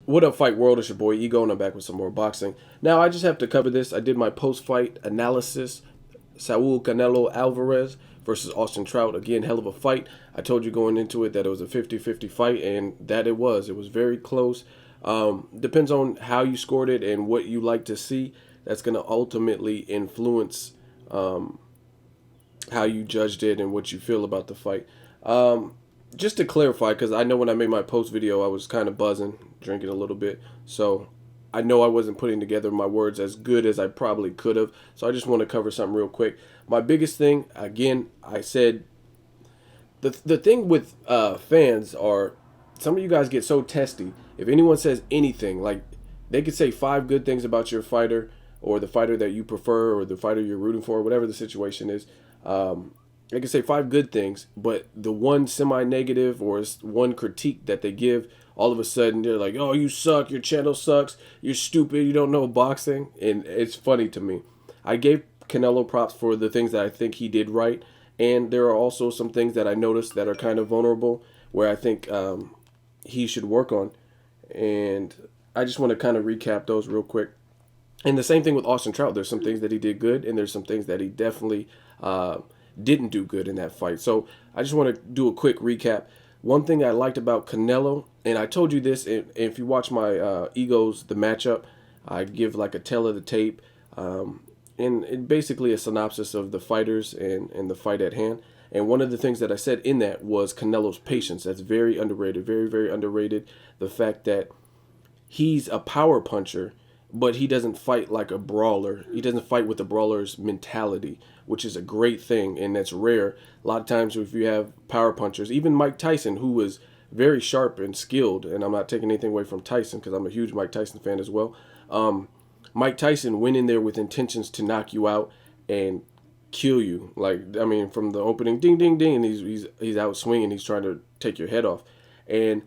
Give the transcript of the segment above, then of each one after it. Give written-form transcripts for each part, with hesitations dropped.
What up, Fight World? It's your boy Ego, and I'm back with some more boxing. Now, I just have to cover this. I did my post-fight analysis. Saul Canelo Alvarez versus Austin Trout. Again, hell of a fight. I told you going into it that it was a 50-50 fight, and that it was. It was very close. Depends on how you scored it and what you like to see. That's going to ultimately influence how you judged it and what you feel about the fight. Just to clarify, because I know when I made my post video, I was kind of buzzing, drinking a little bit. So I know I wasn't putting together my words as good as I probably could have. So I just want to cover something real quick. My biggest thing, again, I said the thing with fans are some of you guys get so testy. If anyone says anything, like they could say five good things about your fighter or the fighter that you prefer or the fighter you're rooting for, whatever the situation is. They can say five good things, but the one semi-negative or one critique that they give, all of a sudden they're like, "Oh, you suck. Your channel sucks. You're stupid. You don't know boxing." And it's funny to me. I gave Canelo props for the things that I think he did right, and there are also some things that I noticed that are kind of vulnerable where I think he should work on. And I just want to kind of recap those real quick. And the same thing with Austin Trout. There's some things that he did good, and there's some things that he definitely didn't do good in that fight. So I just want to do a quick recap. One thing I liked about Canelo, and I told you this, if you watch my Egos, the matchup, I give like a tell of the tape, and basically a synopsis of the fighters and the fight at hand. And one of the things that I said in that was Canelo's patience. That's very underrated, very, very underrated. The fact that he's a power puncher, but he doesn't fight like a brawler. He doesn't fight with the brawler's mentality, which is a great thing, and that's rare. A lot of times if you have power punchers, even Mike Tyson, who was very sharp and skilled, and I'm not taking anything away from Tyson because I'm a huge Mike Tyson fan as well. Mike Tyson went in there with intentions to knock you out and kill you. Like, I mean, from the opening, ding, ding, ding, and he's out swinging. He's trying to take your head off. And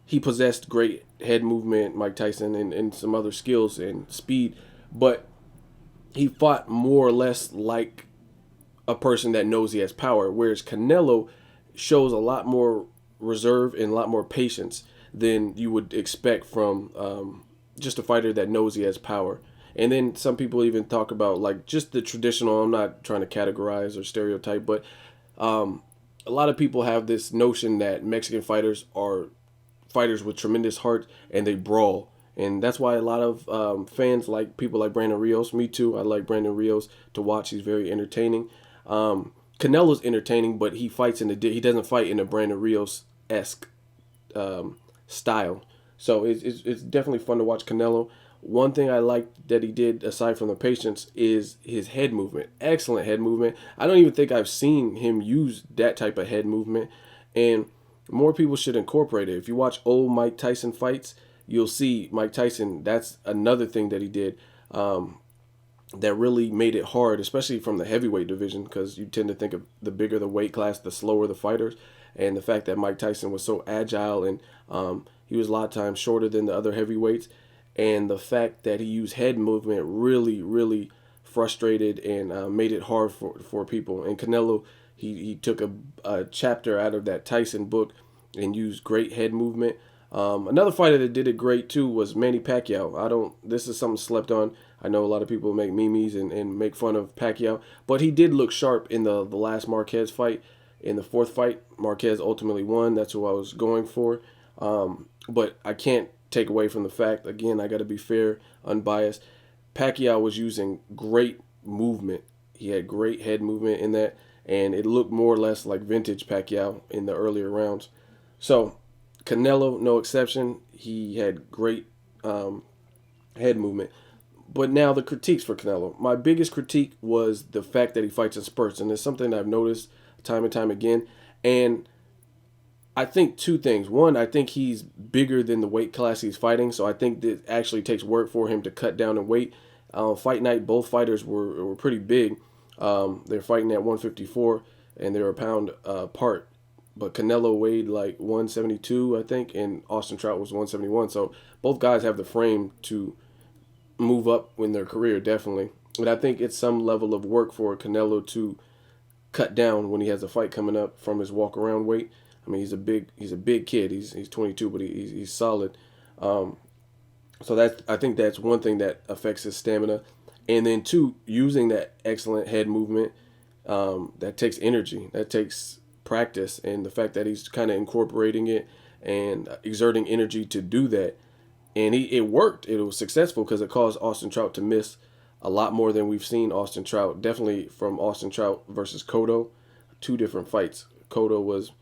he possessed great head movement, Mike Tyson, and some other skills and speed. But he fought more or less like a person that knows he has power, whereas Canelo shows a lot more reserve and a lot more patience than you would expect from just a fighter that knows he has power. And then some people even talk about like just the traditional, I'm not trying to categorize or stereotype, but a lot of people have this notion that Mexican fighters are fighters with tremendous heart and they brawl. And that's why a lot of fans like people like Brandon Rios. Me too. I like Brandon Rios to watch. He's very entertaining. Canelo's entertaining, but he fights he doesn't fight in a Brandon Rios esque style. So it's definitely fun to watch Canelo. One thing I liked that he did, aside from the patience, is his head movement. Excellent head movement. I don't even think I've seen him use that type of head movement, and more people should incorporate it. If you watch old Mike Tyson fights, you'll see Mike Tyson. That's another thing that he did that really made it hard, especially from the heavyweight division, because you tend to think of the bigger the weight class, the slower the fighters. And the fact that Mike Tyson was so agile and he was a lot of times shorter than the other heavyweights. And the fact that he used head movement really, really frustrated and made it hard for people. And Canelo, he took a chapter out of that Tyson book and used great head movement. Another fighter that did it great too was Manny Pacquiao. This is something slept on. I know a lot of people make memes and make fun of Pacquiao, but he did look sharp in the last Marquez fight. In the fourth fight, Marquez ultimately won. That's who I was going for. But I can't take away from the fact, again, I got to be fair, unbiased. Pacquiao was using great movement. He had great head movement in that, and it looked more or less like vintage Pacquiao in the earlier rounds. So Canelo, no exception. He had great head movement. But now the critiques for Canelo. My biggest critique was the fact that he fights in spurts, and it's something I've noticed time and time again. And I think two things. One, I think he's bigger than the weight class he's fighting, so I think that actually takes work for him to cut down in weight. Fight night, both fighters were pretty big. They're fighting at 154, and they're a pound apart. But Canelo weighed like 172, I think, and Austin Trout was 171. So both guys have the frame to move up in their career, definitely. But I think it's some level of work for Canelo to cut down when he has a fight coming up from his walk around weight. I mean, he's a big kid. He's 22, but he's solid. So that's, I think that's one thing that affects his stamina. And then two, using that excellent head movement, that takes energy, that takes practice, and the fact that he's kind of incorporating it and exerting energy to do that, and it worked. It was successful because it caused Austin Trout to miss a lot more than we've seen Austin Trout. Definitely from Austin Trout versus Cotto, two different fights. Cotto was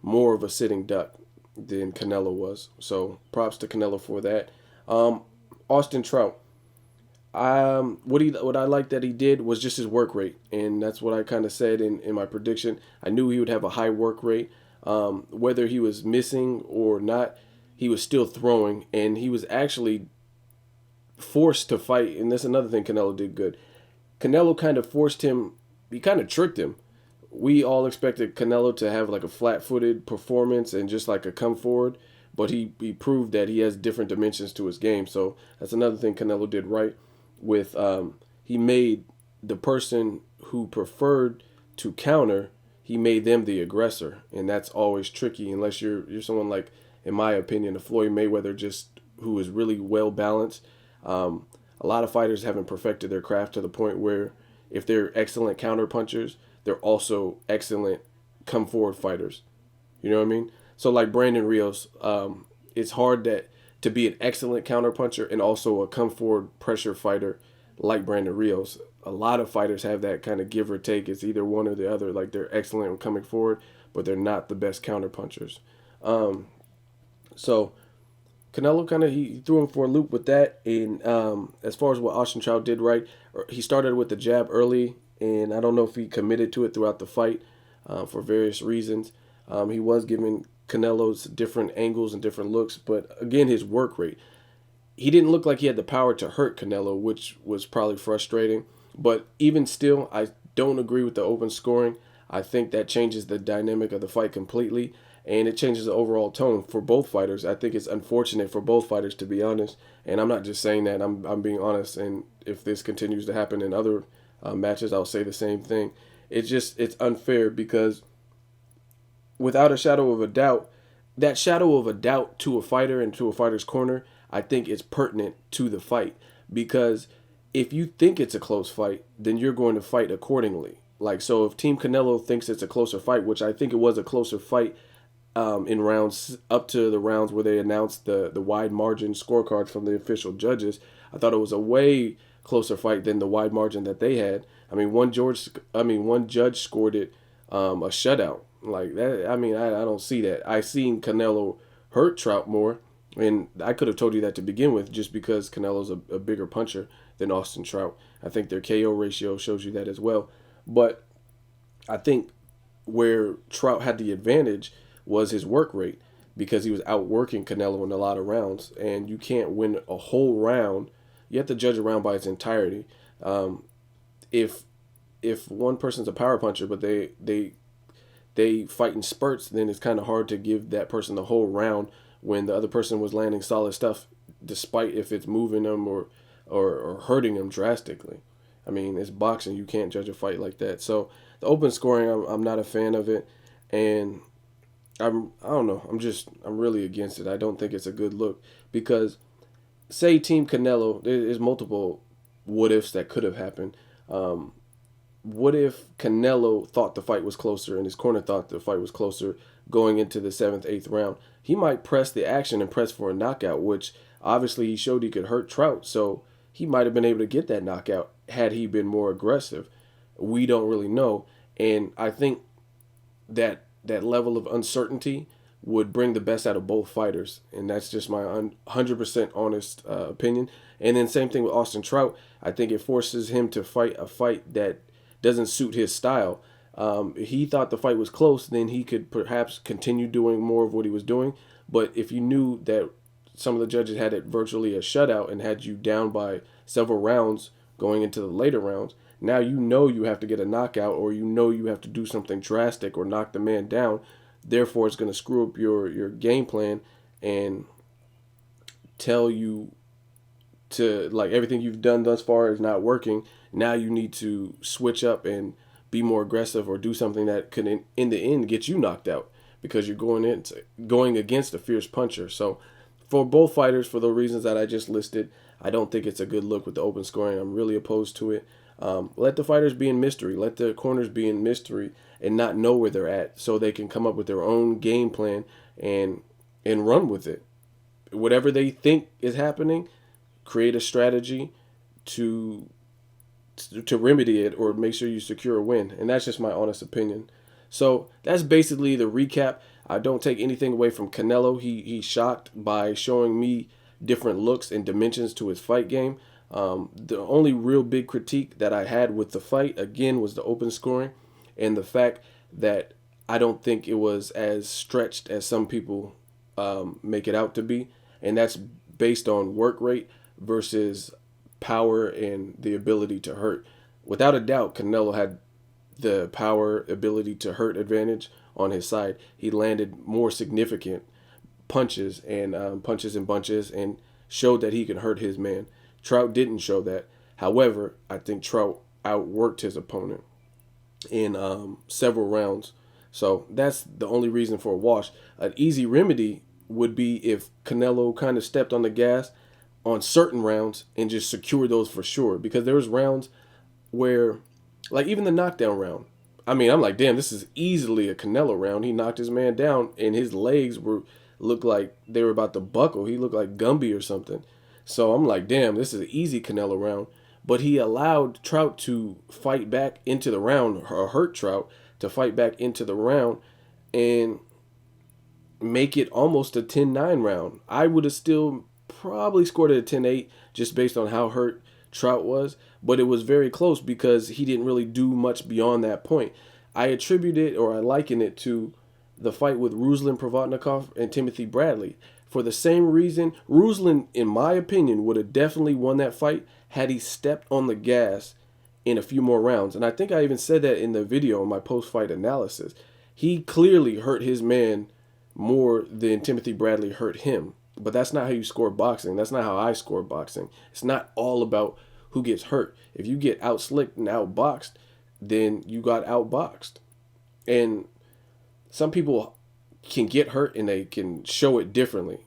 more of a sitting duck than Canelo was. So props to Canelo for that. Um, Austin Trout. What I liked that he did was just his work rate, and that's what I kind of said in my prediction. I knew he would have a high work rate. Whether he was missing or not, he was still throwing, and he was actually forced to fight. And that's another thing Canelo did good. Canelo kind of forced him. He kind of tricked him. We all expected Canelo to have like a flat-footed performance and just like a come forward, but he proved that he has different dimensions to his game. So that's another thing Canelo did right. With he made the person who preferred to counter, he made them the aggressor, and that's always tricky unless you're someone like, in my opinion, a Floyd Mayweather, just who is really well balanced. A lot of fighters haven't perfected their craft to the point where if they're excellent counter punchers, they're also excellent come forward fighters. You know what I mean? So like Brandon Rios, it's hard that to be an excellent counter puncher and also a come forward pressure fighter like Brandon Rios. A lot of fighters have that kind of give or take. It's either one or the other. Like they're excellent in coming forward, but they're not the best counter punchers. So Canelo kind of he threw him for a loop with that. And as far as what Austin Trout did right, he started with the jab early, and I don't know if he committed to it throughout the fight for various reasons. He was giving Canelo's different angles and different looks, but again, his work rate. He didn't look like he had the power to hurt Canelo, which was probably frustrating. But even still, I don't agree with the open scoring. I think that changes the dynamic of the fight completely, and it changes the overall tone for both fighters. I think it's unfortunate for both fighters, to be honest. And I'm not just saying that. I'm being honest. And if this continues to happen in other matches, I'll say the same thing. It's unfair because without a shadow of a doubt, that shadow of a doubt to a fighter and to a fighter's corner, I think is pertinent to the fight because if you think it's a close fight, then you're going to fight accordingly. Like, so if Team Canelo thinks it's a closer fight, which I think it was a closer fight in rounds up to the rounds where they announced the wide margin scorecards from the official judges, I thought it was a way closer fight than the wide margin that they had. I mean, one judge scored it a shutout like that. I mean, I don't see that. I seen Canelo hurt Trout more, and I could have told you that to begin with, just because Canelo's a bigger puncher than Austin Trout. I think their KO ratio shows you that as well. But I think where Trout had the advantage was his work rate because he was outworking Canelo in a lot of rounds, and you can't win a whole round. You have to judge a round by its entirety. If one person's a power puncher, but they fight in spurts, then it's kind of hard to give that person the whole round when the other person was landing solid stuff, despite if it's moving them or hurting them drastically. I mean, it's boxing. You can't judge a fight like that. So the open scoring, I'm not a fan of it, and I don't know. I'm really against it. I don't think it's a good look because say Team Canelo, there's multiple what ifs that could have happened. What if Canelo thought the fight was closer and his corner thought the fight was closer going into the 7th, 8th round? He might press the action and press for a knockout, which obviously he showed he could hurt Trout. So he might have been able to get that knockout had he been more aggressive. We don't really know. And I think that level of uncertainty would bring the best out of both fighters. And that's just my 100% honest opinion. And then same thing with Austin Trout. I think it forces him to fight a fight that doesn't suit his style. He thought the fight was close, then he could perhaps continue doing more of what he was doing. But if you knew that some of the judges had it virtually a shutout and had you down by several rounds going into the later rounds, now you know you have to get a knockout or you know you have to do something drastic or knock the man down. Therefore, it's going to screw up your game plan and tell you to, like, everything you've done thus far is not working. Now you need to switch up and be more aggressive or do something that could in the end get you knocked out because you're going against a fierce puncher. So for both fighters, for the reasons that I just listed, I don't think it's a good look with the open scoring. I'm really opposed to it. Let the fighters be in mystery. Let the corners be in mystery and not know where they're at, so they can come up with their own game plan and run with it. Whatever they think is happening, create a strategy to remedy it or make sure you secure a win. And that's just my honest opinion. So that's basically the recap. I don't take anything away from Canelo. He shocked by showing me different looks and dimensions to his fight game. The only real big critique that I had with the fight, again, was the open scoring and the fact that I don't think it was as stretched as some people make it out to be. And that's based on work rate versus power and the ability to hurt. Without a doubt, Canelo had the power, ability to hurt advantage on his side. He landed more significant punches and punches and bunches and showed that he can hurt his man. Trout didn't show that. However, I think Trout outworked his opponent in several rounds. So that's the only reason for a wash. An easy remedy would be if Canelo kind of stepped on the gas on certain rounds and just secured those for sure. Because there was rounds where, like even the knockdown round, I mean, I'm like, damn, this is easily a Canelo round. He knocked his man down and his legs looked like they were about to buckle. He looked like Gumby or something. So I'm like, damn, this is an easy Canelo round. But he allowed Trout to fight back into the round, or hurt Trout to fight back into the round and make it almost a 10-9 round. I would have still probably scored it a 10-8 just based on how hurt Trout was, but it was very close because he didn't really do much beyond that point. I attribute it, or I liken it to the fight with Ruslan Provodnikov and Timothy Bradley. For the same reason, Ruslan, in my opinion, would have definitely won that fight had he stepped on the gas in a few more rounds. And I think I even said that in the video in my post-fight analysis. He clearly hurt his man more than Timothy Bradley hurt him. But that's not how you score boxing. That's not how I score boxing. It's not all about who gets hurt. If you get outslicked and outboxed, then you got outboxed. And some people can get hurt and they can show it differently.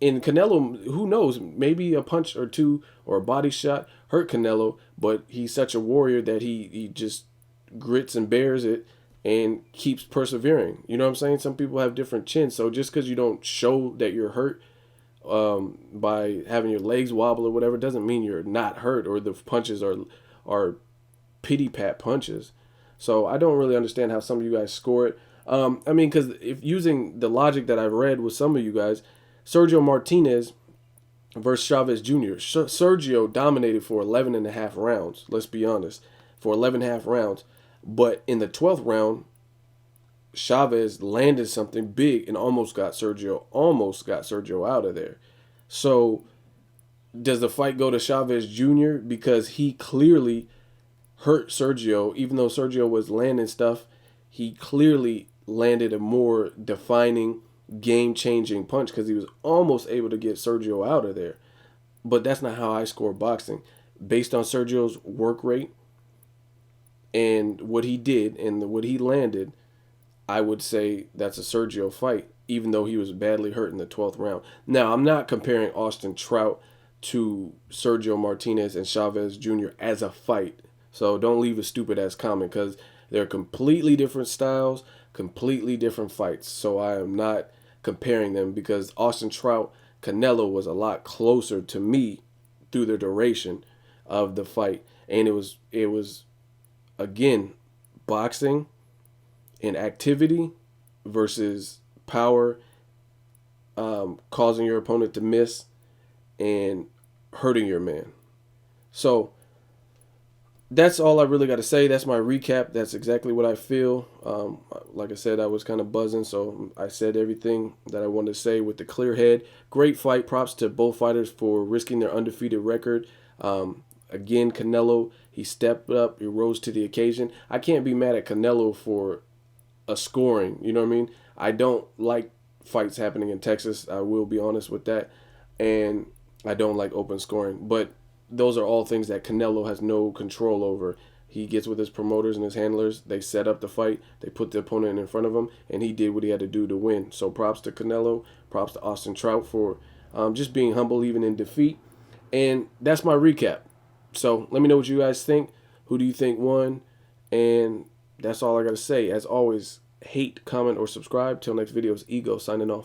In Canelo, who knows, maybe a punch or two or a body shot hurt Canelo, but he's such a warrior that he just grits and bears it and keeps persevering. You know what I'm saying? Some people have different chins, so just because you don't show that you're hurt by having your legs wobble or whatever doesn't mean you're not hurt or the punches are pity pat punches. So I don't really understand how some of you guys score it. I mean, because if using the logic that I've read with some of you guys, Sergio Martinez versus Chavez Jr. Sergio dominated for 11 and a half rounds. Let's be honest, for 11 and a half rounds. But in the 12th round, Chavez landed something big and almost got Sergio out of there. So does the fight go to Chavez Jr. because he clearly hurt Sergio, even though Sergio was landing stuff? He clearly landed a more defining, game-changing punch because he was almost able to get Sergio out of there. But that's not how I score boxing. Based on Sergio's work rate and what he did and what he landed, I would say that's a Sergio fight, even though he was badly hurt in the 12th round. Now, I'm not comparing Austin Trout to Sergio Martinez and Chavez Jr. as a fight. So don't leave a stupid-ass comment because they're completely different styles, completely different fights. So I am not comparing them because Austin Trout, Canelo was a lot closer to me through the duration of the fight. And it was again, boxing and activity versus power, causing your opponent to miss and hurting your man. So that's all I really got to say. That's my recap. That's exactly what I feel. Like I said, I was kind of buzzing, so I said everything that I wanted to say with the clear head. Great fight. Props to both fighters for risking their undefeated record. Again, Canelo, he stepped up. He rose to the occasion. I can't be mad at Canelo for a scoring. You know what I mean? I don't like fights happening in Texas. I will be honest with that. And I don't like open scoring. But those are all things that Canelo has no control over. He gets with his promoters and his handlers. They set up the fight. They put the opponent in front of him, and he did what he had to do to win. So props to Canelo. Props to Austin Trout for just being humble even in defeat. And that's my recap. So let me know what you guys think. Who do you think won? And that's all I got to say. As always, hate, comment, or subscribe. Till next video, it's Ego signing off.